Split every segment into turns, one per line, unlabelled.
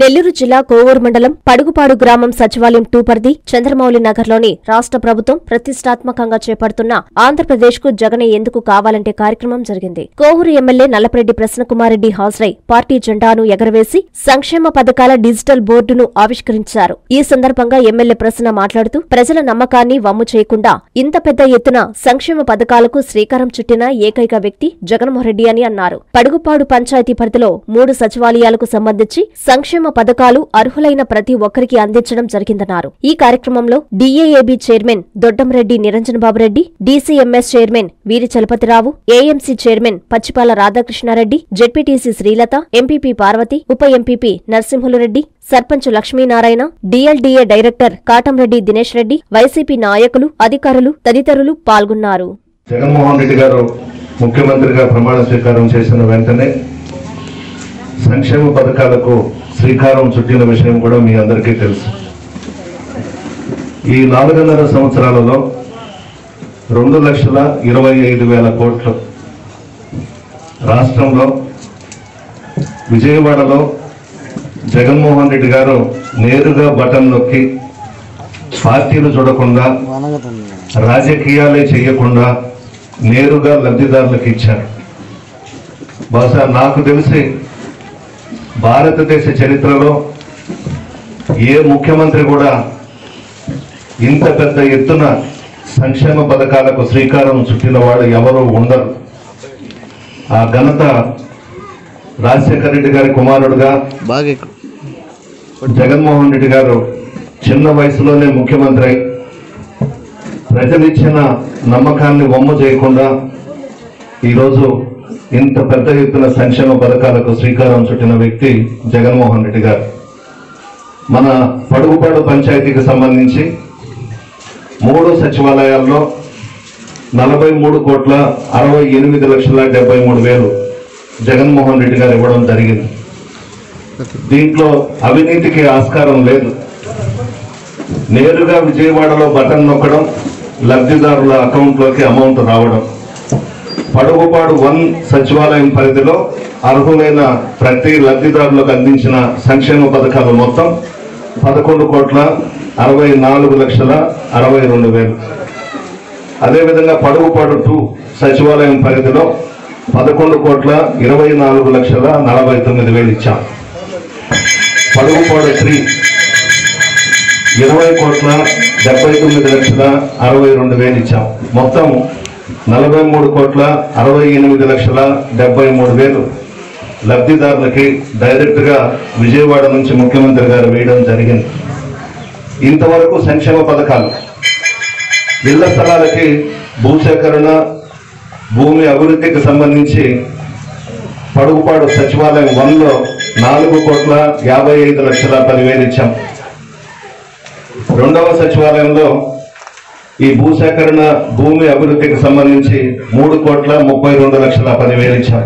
నెల్లూరు జిల్లా కోవూరు మండలం పడుగుపాడు గ్రామం సచివాలయం 2 పరిధి చంద్రమౌళి నగర్లోని రాష్ట్ర ప్రభుత్వం ప్రతిష్టాత్మకంగా చేపడుతున్న ఆంధ్రప్రదేశ్కు జగనే ఎందుకు కావాలంటే కార్యక్రమం జరిగింది. కోవూరు ఎమ్మెల్యే నల్లపరెడ్డి ప్రసన్నకుమారెడ్డి హాజరై పార్టీ జెండాను ఎగరవేసి సంక్షేమ పథకాల డిజిటల్ బోర్డును ఆవిష్కరించారు. ఈ సందర్భంగా ఎమ్మెల్యే ప్రసన్న మాట్లాడుతూ ప్రజల నమ్మకాన్ని వమ్ము చేయకుండా ఇంత పెద్ద ఎత్తున సంక్షేమ పథకాలకు శ్రీకారం చుట్టిన ఏకైక వ్యక్తి జగన్మోహన్రెడ్డి అని అన్నారు. పడుగుపాడు పంచాయతీ పరిధిలో 3 సచివాలయాలకు సంబంధించి సంక్షేమ పథకాలు అర్హులైన ప్రతి ఒక్కరికి అందించడం జరిగిందన్నారు. ఈ కార్యక్రమంలో డీఏఏబీ chairman Doddamreddy Niranjan Babureddy, DCMS chairman వీరి Chalapathirao, AMC chairman Pachipala Radhakrishnareddy, ZPTC Srilatha, MPP Parvati, ఉప MPP నరసింహులురెడ్డి, sarpanch Lakshminarayana, డీఎల్డీఏ director Katamreddy Dinesh Reddy, YCP నాయకులు, అధికారులు తదితరులు పాల్గొన్నారు.
జగన్మోహన్ రెడ్డి గారు ముఖ్యమంత్రిగా ప్రమాణ స్వీకారం చేసిన వెంటనే సంక్షేమ పథకాలకు శ్రీకారం చుట్టిన విషయం కూడా మీ అందరికీ తెలుసు. ఈ 4.5 సంవత్సరాలలో 2,25,000 కోట్లు రాష్ట్రంలో విజయవాడలో జగన్మోహన్ రెడ్డి గారు నేరుగా బటన్ నొక్కి పార్టీలు చూడకుండా రాజకీయాలే చేయకుండా నేరుగా లబ్ధిదారులకు ఇచ్చారు. బహుశా నాకు తెలిసి భారతదేశ చరిత్రలో ఏ ముఖ్యమంత్రి కూడా ఇంత పెద్ద ఎత్తున సంక్షేమ పథకాలకు శ్రీకారం చుట్టిన వాడు ఎవరూ ఉండరు. ఆ ఘనత రాజశేఖర రెడ్డి గారి కుమారుడుగా జగన్మోహన్ రెడ్డి గారు చిన్న వయసులోనే ముఖ్యమంత్రి అయి ప్రజలిచ్చిన నమ్మకాన్ని వమ్ము చేయకుండా ఈరోజు ఇంత పెద్ద ఎత్తున సంక్షేమ పథకాలకు శ్రీకారం చుట్టిన వ్యక్తి జగన్మోహన్ రెడ్డి గారు. మన పడుగుపాడు పంచాయతీకి సంబంధించి 3 సచివాలయాల్లో 43,68,73,000 జగన్మోహన్ రెడ్డి గారు ఇవ్వడం జరిగింది. దీంట్లో అవినీతికి ఆస్కారం లేదు. నేరుగా విజయవాడలో బటన్ నొక్కడం, లబ్ధిదారుల అకౌంట్లోకి అమౌంట్ రావడం. పడుగుపాడు 1 సచివాలయం పరిధిలో అర్హులైన ప్రతి లబ్ధిదారులకు అందించిన సంక్షేమ పథకాలు మొత్తం 11,64,62,000. అదేవిధంగా పడుగుపాడు 2 సచివాలయం పరిధిలో 11,24,49,000 ఇచ్చాం. పడుగుపాడు 3 20,79,62,000 ఇచ్చాం. మొత్తం 43,68,73,000 లబ్ధిదారులకి డైరెక్ట్గా విజయవాడ నుంచి ముఖ్యమంత్రి గారు వేయడం జరిగింది. ఇంతవరకు సంక్షేమ పథకాలు ఇళ్ల స్థలాలకి భూసేకరణ, భూమి అభివృద్ధికి సంబంధించి పడుగుపాడు సచివాలయం 1లో 4,55,10,000 ఇచ్చాం. 2వ సచివాలయంలో ఈ భూసేకరణ, భూమి అభివృద్ధికి సంబంధించి 3,32,10,000 ఇచ్చాం.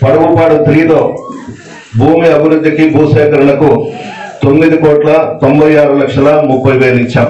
పడుగుపాడు 3లో భూమి అభివృద్ధికి, భూసేకరణకు 9,96,30,000 ఇచ్చాం.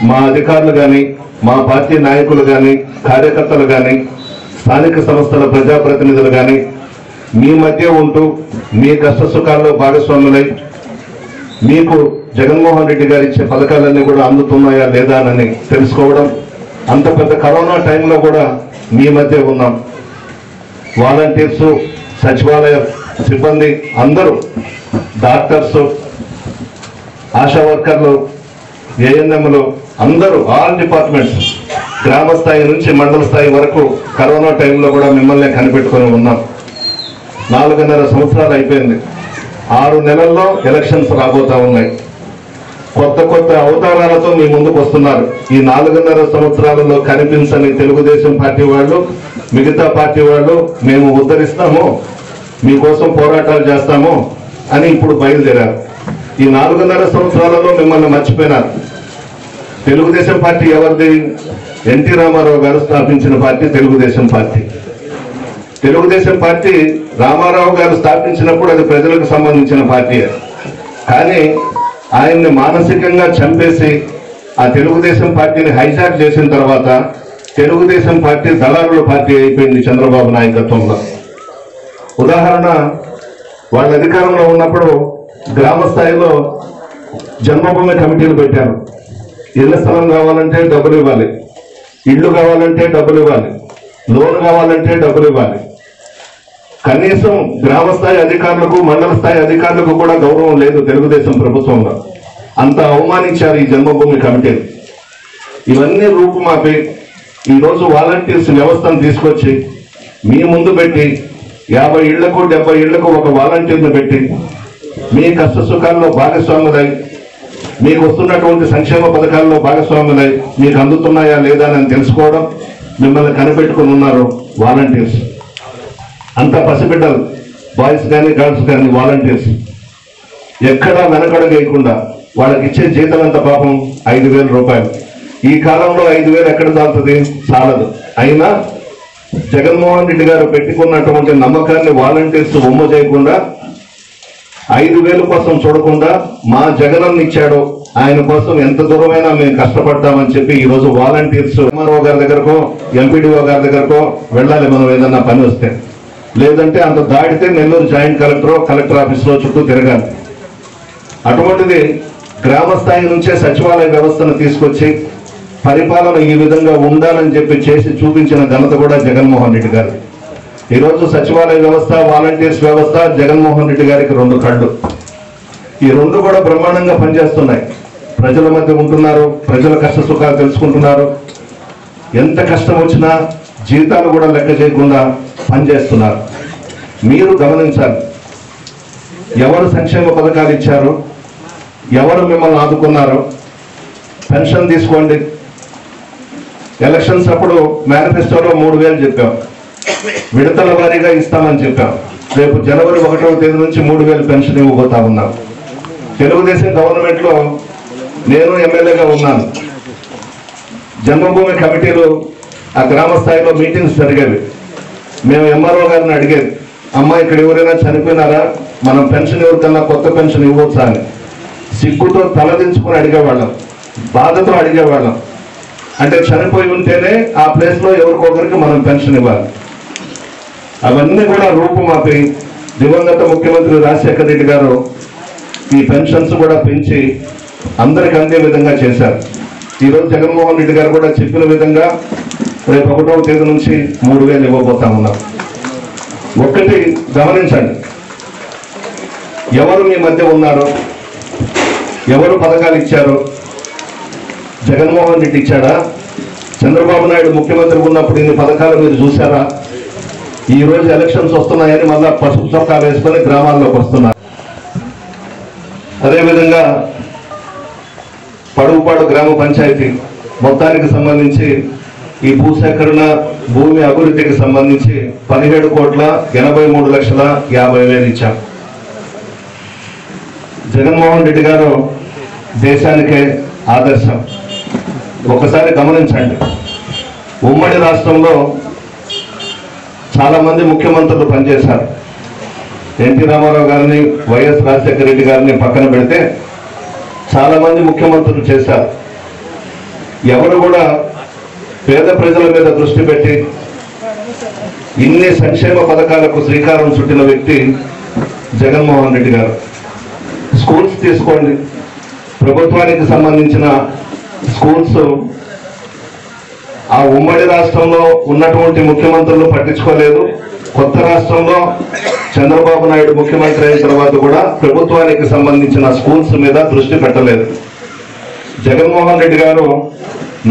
మా అధికారులు కానీ, మా పార్టీ నాయకులు కానీ, కార్యకర్తలు కానీ, స్థానిక సంస్థల ప్రజాప్రతినిధులు కానీ మీ మధ్య ఉంటూ మీ కష్ట సుఖాల్లో భాగస్వాములై మీకు జగన్మోహన్ రెడ్డి గారు ఇచ్చే పథకాలన్నీ కూడా అందుతున్నాయా లేదా అని తెలుసుకోవడం. అంత పెద్ద కరోనా టైంలో కూడా మీ మధ్య ఉన్నాం. వాలంటీర్సు, సచివాలయ సిబ్బంది అందరూ, డాక్టర్సు, ఆశా వర్కర్లు, ఏఎన్ఎంలు అందరూ, ఆల్ డిపార్ట్మెంట్స్ గ్రామ స్థాయి నుంచి మండల స్థాయి వరకు కరోనా టైంలో కూడా మిమ్మల్ని కనిపెట్టుకొని ఉన్నాం. 4.5 సంవత్సరాలు అయిపోయింది. 6 నెలల్లో ఎలక్షన్స్ రాబోతా ఉన్నాయి. కొత్త అవతారాలతో మీ ముందుకు వస్తున్నారు. ఈ 4.5 సంవత్సరాలలో కనిపించని తెలుగుదేశం పార్టీ వాళ్ళు, మిగతా పార్టీ వాళ్ళు మేము ఉద్ధరిస్తాము, మీకోసం పోరాటాలు చేస్తాము అని ఇప్పుడు బయలుదేరారు. ఈ 4.5 సంవత్సరాలలో మిమ్మల్ని మర్చిపోయినారు. తెలుగుదేశం పార్టీ ఎవరిది? ఎన్టీ రామారావు గారు స్థాపించిన party Telugu Desam party. Telugu Desam party Rama Rao గారు స్థాపించినప్పుడు అది ప్రజలకు సంబంధించిన పార్టీ. కానీ ఆయన్ని మానసికంగా చంపేసి ఆ తెలుగుదేశం పార్టీని హైజాక్ చేసిన తర్వాత తెలుగుదేశం పార్టీ దళారుల పార్టీ అయిపోయింది చంద్రబాబు నాయకత్వంలో. ఉదాహరణ వాళ్ళ అధికారంలో ఉన్నప్పుడు గ్రామ స్థాయిలో జన్మభూమి కమిటీలు పెట్టారు. ఇళ్ల స్థలం కావాలంటే డబ్బులు ఇవ్వాలి, ఇళ్ళు కావాలంటే డబ్బులు ఇవ్వాలి, లోన్ కావాలంటే డబ్బులు ఇవ్వాలి. కనీసం గ్రామ స్థాయి అధికారులకు, మండల స్థాయి అధికారులకు కూడా గౌరవం లేదు తెలుగుదేశం ప్రభుత్వంలో. అంత అవమానించారు ఈ జన్మభూమి కమిటీలు. ఇవన్నీ రూపుమాపి ఈరోజు వాలంటీర్స్ వ్యవస్థను తీసుకొచ్చి మీ ముందు పెట్టి 50 ఇళ్లకు 70 ఇళ్లకు ఒక వాలంటీర్ను పెట్టి మీ కష్ట సుఖాల్లో భాగస్వాములై, మీకు వస్తున్నటువంటి సంక్షేమ పథకాల్లో భాగస్వాములై మీకు అందుతున్నాయా లేదా అని తెలుసుకోవడం, మిమ్మల్ని కనిపెట్టుకుని ఉన్నారు వాలంటీర్స్. అంత పసిబిడ్డలు, బాయ్స్ కానీ గర్ల్స్ కానీ వాలంటీర్స్ ఎక్కడా వెనకడగేయకుండా వాళ్ళకి ఇచ్చే జీతం అంత పాపం 5,000 రూపాయలు. ఈ కాలంలో 5,000 ఎక్కడ చాలుతుంది? చాలదు. అయినా జగన్మోహన్ రెడ్డి గారు పెట్టుకున్నటువంటి నమ్మకాన్ని వాలంటీర్స్ ఒమ్ము చేయకుండా, 5,000 కోసం చూడకుండా మా జగనన్న ఇచ్చాడు, ఆయన కోసం ఎంత దూరమైనా మేము కష్టపడతామని చెప్పి ఈరోజు వాలంటీర్స్ ఎంఆర్ఓ గారి దగ్గరకో ఎంపీడీఓ గారి దగ్గరకో వెళ్ళాలి మనం ఏదన్నా పని వస్తే. లేదంటే అంత దాటితే నెల్లూరు జాయింట్ కలెక్టర్ ఆఫీస్లో చుట్టూ తిరగాలి. అటువంటిది గ్రామ స్థాయి నుంచే సచివాలయ వ్యవస్థను తీసుకొచ్చి పరిపాలన ఈ విధంగా ఉండాలని చెప్పి చేసి చూపించిన ఘనత కూడా జగన్మోహన్ రెడ్డి గారు. ఈరోజు సచివాలయ వ్యవస్థ, వాలంటీర్స్ వ్యవస్థ జగన్మోహన్ రెడ్డి గారికి 2 కళ్ళు. ఈ 2 కూడా బ్రహ్మాండంగా పనిచేస్తున్నాయి. ప్రజల మధ్య ఉంటున్నారు, ప్రజల కష్ట సుఖాలు తెలుసుకుంటున్నారు. ఎంత కష్టం వచ్చినా జీతాలు కూడా లెక్క చేయకుండా పనిచేస్తున్నారు. మీరు గమనించాలి, ఎవరు సంక్షేమ పథకాలు ఇచ్చారు, ఎవరు మిమ్మల్ని ఆదుకున్నారు. పెన్షన్ తీసుకోండి. ఎలక్షన్స్ అప్పుడు మేనిఫెస్టోలో 3,000 చెప్పాం, విడతల వారీగా ఇస్తామని చెప్పాం. రేపు జనవరి 1వ తేదీ నుంచి 3,000 పెన్షన్ ఇవ్వబోతా ఉన్నాం. తెలుగుదేశం గవర్నమెంట్లో నేను ఎమ్మెల్యేగా ఉన్నాను. జన్మభూమి కమిటీలు ఆ గ్రామ స్థాయిలో మీటింగ్స్ జరిగేవి. మేము ఎంఆర్ఓ గారిని అడిగేది, అమ్మ ఇక్కడ ఎవరైనా చనిపోయినారా, మనం పెన్షన్ ఎవరికన్నా కొత్త పెన్షన్ ఇవ్వచ్చా అని. సిగ్గుతో తలదించుకుని అడిగేవాళ్ళం, బాధతో అడిగేవాళ్ళం. అంటే చనిపోయి ఉంటేనే ఆ ప్లేస్లో ఎవరికొకరికి మనం పెన్షన్ ఇవ్వాలి. అవన్నీ కూడా రూపుమాపి దివంగత ముఖ్యమంత్రి రాజశేఖర రెడ్డి గారు ఈ పెన్షన్స్ కూడా పెంచి అందరికి అందే విధంగా చేశారు. ఈరోజు జగన్మోహన్ రెడ్డి గారు కూడా చెప్పిన విధంగా రేపు 1వ తేదీ నుంచి 3,000 ఇవ్వబోతా ఉన్నాం. ఒక్కటి గమనించండి, ఎవరు మీ మధ్య ఉన్నారు, ఎవరు పథకాలు ఇచ్చారు? జగన్మోహన్ రెడ్డి ఇచ్చాడా? చంద్రబాబు నాయుడు ముఖ్యమంత్రి ఉన్నప్పుడు ఇన్ని పథకాలు మీరు చూసారా? ఈ రోజు ఎలక్షన్స్ వస్తున్నాయని మళ్ళా పసుపు చొక్కా వేసుకొని గ్రామాల్లోకి వస్తున్నారు. అదేవిధంగా పడుగుపాడు గ్రామ పంచాయతీ మొత్తానికి సంబంధించి ఈ భూసేకరణ, భూమి అభివృద్ధికి సంబంధించి 17,83,50,000 ఇచ్చాం. జగన్మోహన్ రెడ్డి గారు దేశానికే ఆదర్శం. ఒకసారి గమనించండి, ఉమ్మడి రాష్ట్రంలో చాలా మంది ముఖ్యమంత్రులు పనిచేశారు. ఎన్టీ రామారావు గారిని, వైఎస్ రాజశేఖర రెడ్డి గారిని పక్కన పెడితే చాలా మంది ముఖ్యమంత్రులు చేశారు. ఎవరు కూడా పేద ప్రజల మీద దృష్టి పెట్టి ఇన్ని సంక్షేమ పథకాలకు శ్రీకారం చుట్టిన వ్యక్తి జగన్మోహన్ రెడ్డి గారు. స్కూల్స్ తీసుకోండి, ప్రభుత్వానికి సంబంధించిన స్కూల్స్ ఆ ఉమ్మడి రాష్ట్రంలో ఉన్నటువంటి ముఖ్యమంత్రులు పట్టించుకోలేదు. కొత్త రాష్ట్రంలో చంద్రబాబు నాయుడు ముఖ్యమంత్రి అయిన తర్వాత కూడా ప్రభుత్వానికి సంబంధించిన స్కూల్స్ మీద దృష్టి పెట్టలేదు. జగన్మోహన్ రెడ్డి గారు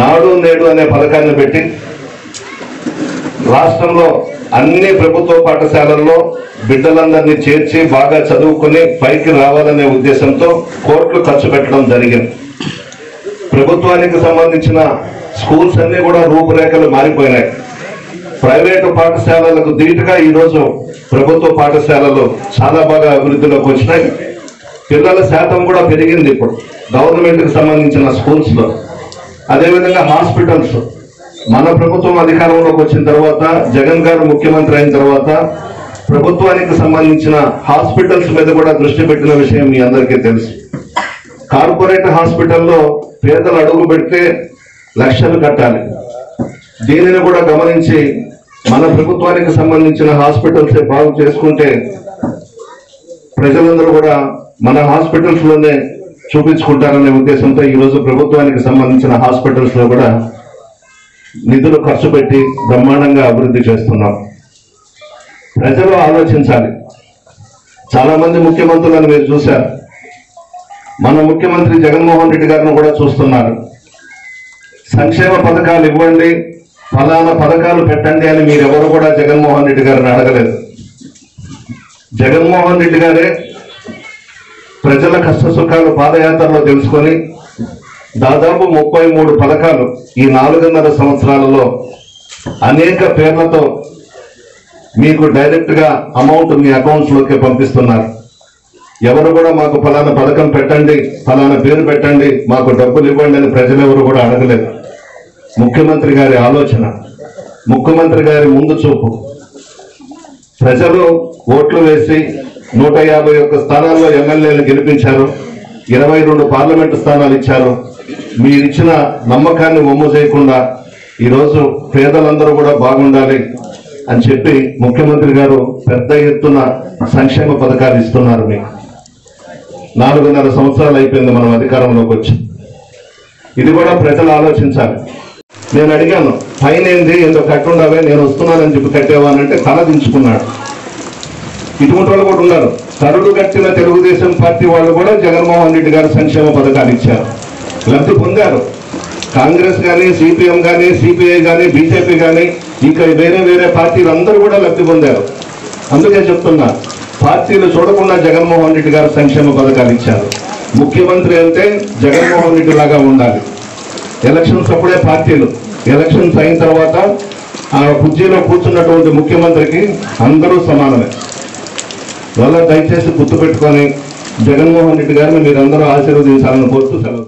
నాడు నేడు అనే పథకాన్ని పెట్టి రాష్ట్రంలో అన్ని ప్రభుత్వ పాఠశాలల్లో బిడ్డలందరినీ చేర్చి బాగా చదువుకుని పైకి రావాలనే ఉద్దేశంతో కోట్లు ఖర్చు పెట్టడం జరిగింది. ప్రభుత్వానికి సంబంధించిన స్కూల్స్ అన్ని కూడా రూపురేఖలు మారిపోయినాయి. ప్రైవేటు పాఠశాలలకు ధీటుగా ఈరోజు ప్రభుత్వ పాఠశాలలు చాలా బాగా అభివృద్ధిలోకి వచ్చినాయి. పిల్లల శాతం కూడా పెరిగింది ఇప్పుడు గవర్నమెంట్కి సంబంధించిన స్కూల్స్లో. అదేవిధంగా హాస్పిటల్స్ మన ప్రభుత్వం అధికారంలోకి వచ్చిన తర్వాత, జగన్ గారు ముఖ్యమంత్రి అయిన తర్వాత ప్రభుత్వానికి సంబంధించిన హాస్పిటల్స్ మీద కూడా దృష్టి పెట్టిన విషయం మీ అందరికీ తెలుసు. కార్పొరేట్ హాస్పిటల్లో పేదలు అడుగు పెడితే లక్షలు కట్టాలి. దీనిని కూడా గమనించి మన ప్రభుత్వానికి సంబంధించిన హాస్పిటల్స్ బాగు చేసుకుంటే ప్రజలందరూ కూడా మన హాస్పిటల్స్ లోనే చూపించుకుంటారనే ఉద్దేశంతో ఈరోజు ప్రభుత్వానికి సంబంధించిన హాస్పిటల్స్ లో కూడా నిధులు ఖర్చు పెట్టి బ్రహ్మాండంగా అభివృద్ధి చేస్తున్నాం. ప్రజలు ఆలోచించాలి. చాలా మంది ముఖ్యమంత్రులను మీరు చూశారు. మన ముఖ్యమంత్రి జగన్మోహన్ రెడ్డి గారిని కూడా చూస్తున్నారు. సంక్షేమ పథకాలు ఇవ్వండి, ఫలానా పథకాలు పెట్టండి అని మీరెవరు కూడా జగన్మోహన్ రెడ్డి గారిని అడగలేదు. జగన్మోహన్ రెడ్డి గారే ప్రజల కష్ట సుఖాలు పాదయాత్రలో తెలుసుకొని దాదాపు 33 పథకాలు ఈ 4.5 సంవత్సరాలలో అనేక పేర్లతో మీకు డైరెక్ట్ గా అమౌంట్ మీ అకౌంట్స్ లోకి పంపిస్తున్నారు. ఎవరు కూడా మాకు ఫలానా పథకం పెట్టండి, ఫలానా పేరు పెట్టండి, మాకు డబ్బులు ఇవ్వండి అని ప్రజలెవరు కూడా అడగలేదు. ముఖ్యమంత్రి గారి ఆలోచన, ముఖ్యమంత్రి గారి ముందు చూపు. ప్రజలు ఓట్లు వేసి 151 స్థానాల్లో ఎమ్మెల్యేలు గెలిపించారు, 22 పార్లమెంటు స్థానాలు ఇచ్చారు. మీరిచ్చిన నమ్మకాన్ని వమ్ము చేయకుండా ఈరోజు పేదలందరూ కూడా బాగుండాలి అని చెప్పి ముఖ్యమంత్రి గారు పెద్ద ఎత్తున సంక్షేమ పథకాలు ఇస్తున్నారు. మీకు 4.5 సంవత్సరాలు అయిపోయింది మనం అధికారంలోకి వచ్చి. ఇది కూడా ప్రజలు ఆలోచించాలి. నేను అడిగాను, పైన ఏంది ఏదో కట్టుండవే, నేను వస్తున్నానని చెప్పి కట్టేవానంటే తల దించుకున్నాడు. ఇటువంటి వాళ్ళు కూడా ఉన్నారు. కరుడు కట్టిన తెలుగుదేశం పార్టీ వాళ్ళు కూడా జగన్మోహన్ రెడ్డి గారు సంక్షేమ పథకాలు ఇచ్చారు, లబ్ధి పొందారు. కాంగ్రెస్ కానీ, సిపిఎం కానీ, సిపిఐ కానీ, బీజేపీ కానీ, ఇంకా వేరే పార్టీలు అందరూ కూడా లబ్ధి పొందారు. అందుకే చెప్తున్నా, పార్టీలు చూడకుండా జగన్మోహన్ రెడ్డి గారు సంక్షేమ పథకాలు ఇచ్చారు. ముఖ్యమంత్రి అంటే జగన్మోహన్ రెడ్డి లాగా ఉండాలి. ఎలక్షన్స్ అప్పుడే పార్టీలు, ఎలక్షన్స్ అయిన తర్వాత ఆ కుర్చీలో కూర్చున్నటువంటి ముఖ్యమంత్రికి అందరూ సమానమే. వల్ల దయచేసి గుర్తుపెట్టుకొని జగన్మోహన్ రెడ్డి గారిని మీరందరూ ఆశీర్వదించాలని కోరుతూ సెలవు.